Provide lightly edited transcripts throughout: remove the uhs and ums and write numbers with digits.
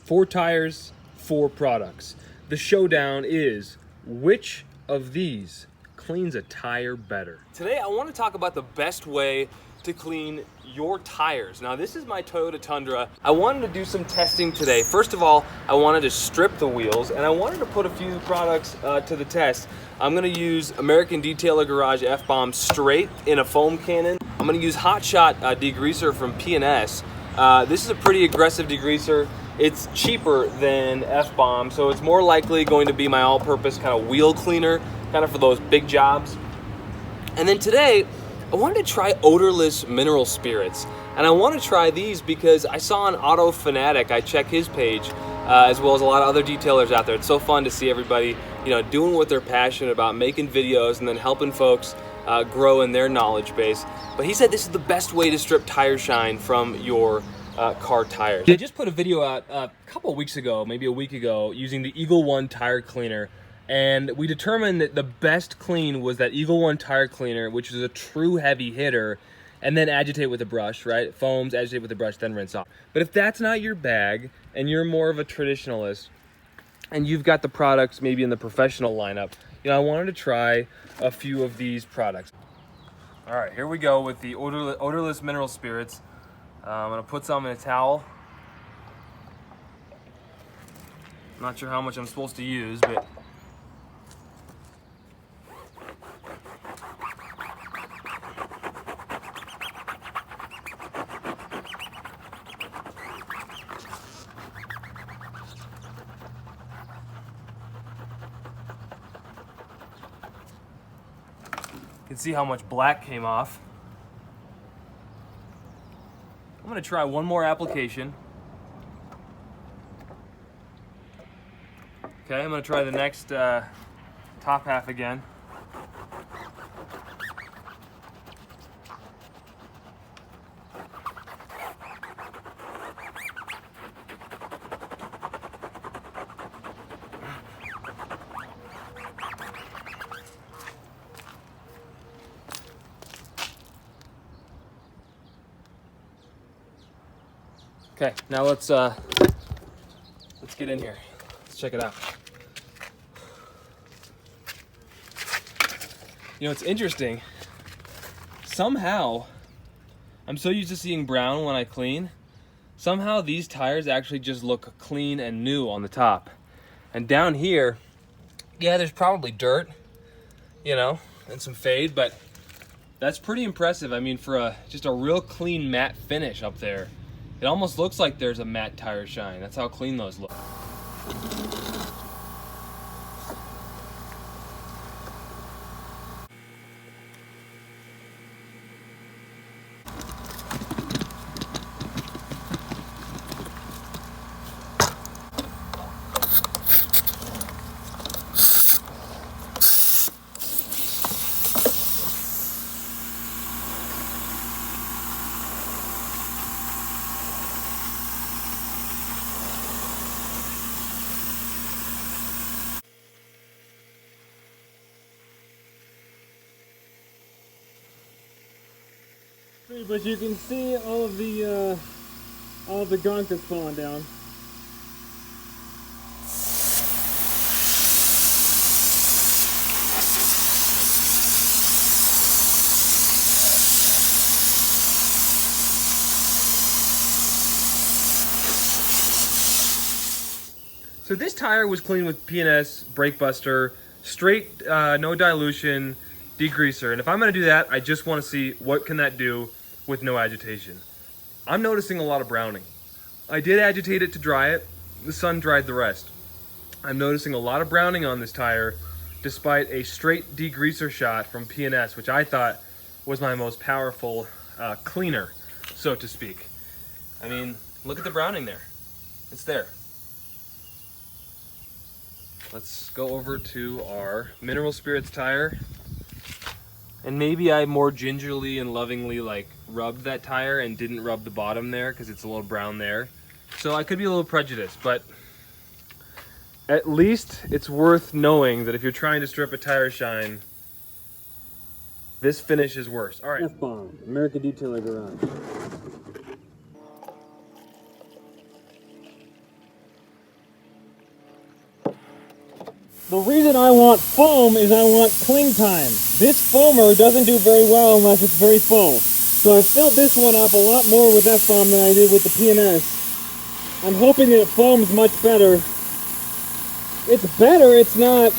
4 tires, 4 products. The showdown is, which of these cleans a tire better? Today I want to talk about the best way to clean your tires. Now this is my Toyota Tundra. I wanted to do some testing today. First of all, I wanted to strip the wheels and I wanted to put a few products to the test. I'm gonna use American Detailer Garage F-Bomb straight in a foam cannon. I'm gonna use Hot Shot degreaser from P&S. This is a pretty aggressive degreaser. It's cheaper than F-Bomb, so it's more likely going to be my all-purpose kind of wheel cleaner, kind of for those big jobs. And then today, I wanted to try odorless mineral spirits. And I want to try these because I saw on Fanatic, I check his page, as well as a lot of other detailers out there. It's so fun to see everybody, doing what they're passionate about, making videos and then helping folks grow in their knowledge base. But he said this is the best way to strip tire shine from your car tires. I just put a video out a couple of weeks ago, maybe a week ago, using the Eagle One tire cleaner. And we determined that the best clean was that Eagle One tire cleaner, which is a true heavy hitter, and then agitate with a brush, right? Foams, agitate with a brush, then rinse off. But if that's not your bag, and you're more of a traditionalist, and you've got the products maybe in the professional lineup, I wanted to try a few of these products. All right, here we go with the odorless mineral spirits. I'm gonna put some in a towel. I'm not sure how much I'm supposed to use, but you can see how much black came off. I'm gonna try one more application. Okay, I'm gonna try the next top half again. Okay, now let's get in here. Let's check it out. It's interesting. Somehow, I'm so used to seeing brown when I clean. Somehow these tires actually just look clean and new on the top. And down here, yeah, there's probably dirt, and some fade, but that's pretty impressive. I mean, for just a real clean matte finish up there, it almost looks like there's a matte tire shine. That's how clean those look. But you can see all of the gunk that's falling down. So this tire was cleaned with P&S Brake Buster, straight, no dilution, degreaser. And if I'm gonna do that, I just wanna see what can that do with no agitation. I'm noticing a lot of browning. I did agitate it to dry it. The sun dried the rest. I'm noticing a lot of browning on this tire, despite a straight degreaser shot from P&S, which I thought was my most powerful cleaner, so to speak. I mean, look at the browning there. It's there. Let's go over to our mineral spirits tire. And maybe I more gingerly and lovingly rubbed that tire and didn't rub the bottom there because it's a little brown there. So I could be a little prejudiced, but at least it's worth knowing that if you're trying to strip a tire shine, this finish is worse. All right. F-Bomb, American Detailer Garage. The reason I want foam is I want cling time. This foamer doesn't do very well unless it's very full. So I filled this one up a lot more with that foam than I did with the P&S. I'm hoping that it foams much better. It's better, it's not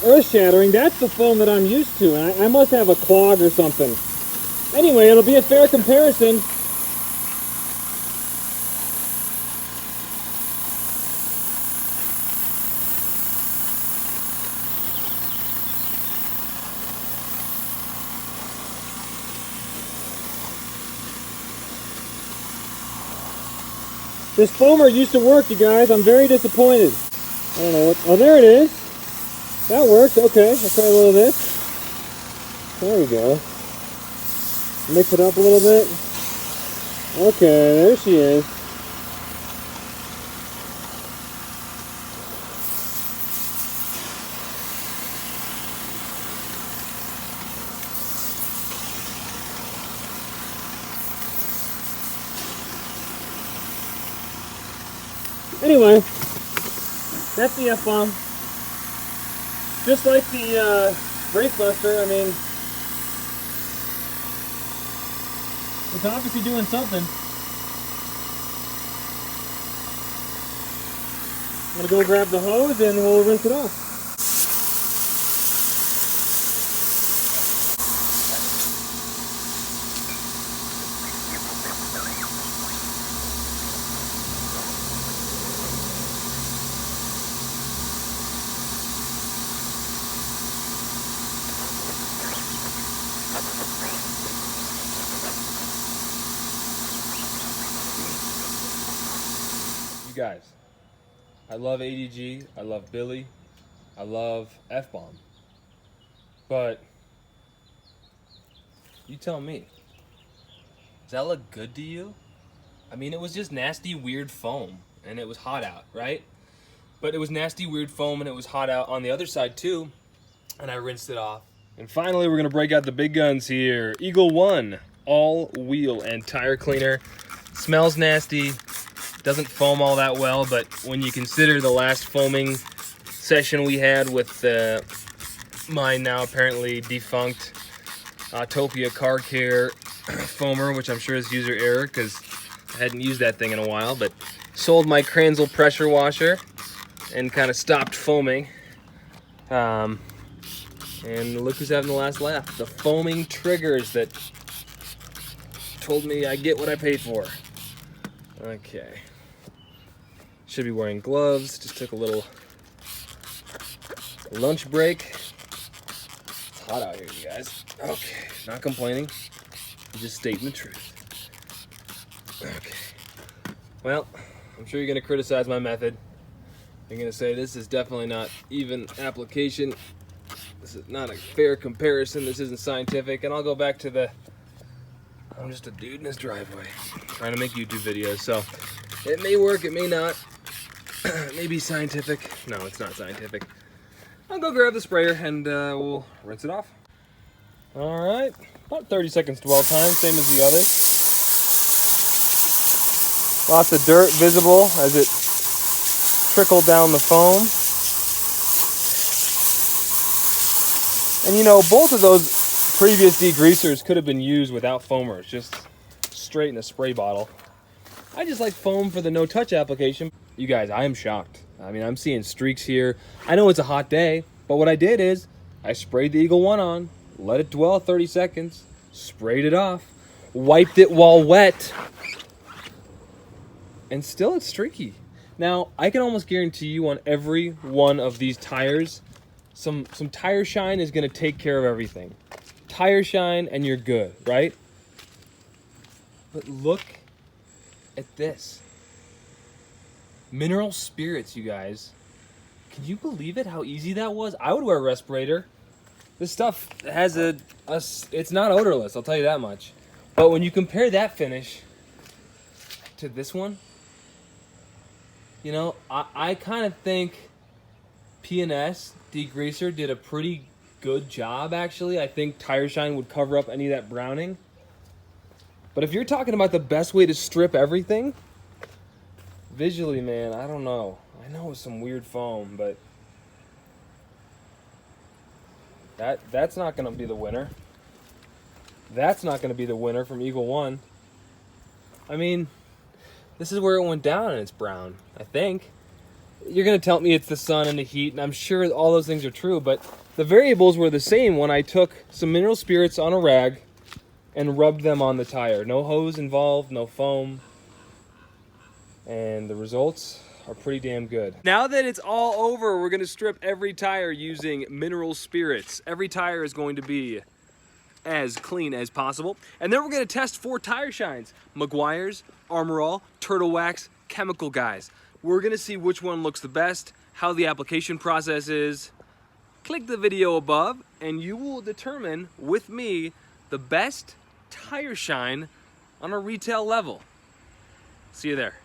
earth-shattering. That's the foam that I'm used to, and I must have a clog or something. Anyway, it'll be a fair comparison. This foamer used to work, you guys. I'm very disappointed. I don't know what... Oh, there it is. That works. Okay, I'll try a little of this. There we go. Mix it up a little bit. Okay, there she is. Anyway, that's the F-bomb. Just like the brake buster, I mean, it's obviously doing something. I'm gonna go grab the hose and we'll rinse it off. You guys, I love ADG, I love Billy, I love F-bomb, but you tell me, does that look good to you? I mean, it was just nasty, weird foam, and it was hot out, right? But it was nasty, weird foam, and it was hot out on the other side too, and I rinsed it off. And finally, we're gonna break out the big guns here. Eagle 1 all-wheel and tire cleaner. Smells nasty. Doesn't foam all that well, but when you consider the last foaming session we had with my now apparently defunct Autopia Car Care foamer, which I'm sure is user error because I hadn't used that thing in a while, but sold my Kranzel pressure washer and kind of stopped foaming. And look who's having the last laugh. The foaming triggers that told me I get what I paid for. Okay. Should be wearing gloves. Just took a little lunch break. It's hot out here, you guys. Okay, not complaining. Just stating the truth. Okay. Well, I'm sure you're gonna criticize my method. You're gonna say this is definitely not even application. This is not a fair comparison. This isn't scientific. And I'll go back to the, I'm just a dude in his driveway trying to make YouTube videos. So it may work, it may not. It may be scientific. No, it's not scientific. I'll go grab the sprayer and we'll rinse it off. All right, about 30 seconds dwell time, same as the others. Lots of dirt visible as it trickled down the foam. And you know, both of those previous degreasers could have been used without foamers, just straight in a spray bottle. I just like foam for the no-touch application. You guys, I am shocked. I mean, I'm seeing streaks here. I know it's a hot day, but what I did is I sprayed the Eagle 1 on, let it dwell 30 seconds, sprayed it off, wiped it while wet, and still it's streaky. Now, I can almost guarantee you on every one of these tires, some tire shine is going to take care of everything. Tire shine and you're good, right? But look at this. Mineral spirits, you guys. Can you believe it? How easy that was? I would wear a respirator. This stuff has it's not odorless, I'll tell you that much. But when you compare that finish to this one, you know, I kind of think P&S degreaser did a pretty good job, actually. I think tire shine would cover up any of that browning. But if you're talking about the best way to strip everything, visually, man, I don't know. I know it's some weird foam, but that's not going to be the winner. That's not going to be the winner from Eagle One. I mean, this is where it went down and it's brown, I think. You're going to tell me it's the sun and the heat, and I'm sure all those things are true, but the variables were the same when I took some mineral spirits on a rag and rubbed them on the tire. No hose involved, no foam, and the results are pretty damn good. Now that it's all over, we're going to strip every tire using mineral spirits. Every tire is going to be as clean as possible. And then we're going to test 4 tire shines. Meguiar's, Armor All, Turtle Wax, Chemical Guys. We're going to see which one looks the best, how the application process is. Click the video above and you will determine with me the best tire shine on a retail level. See you there.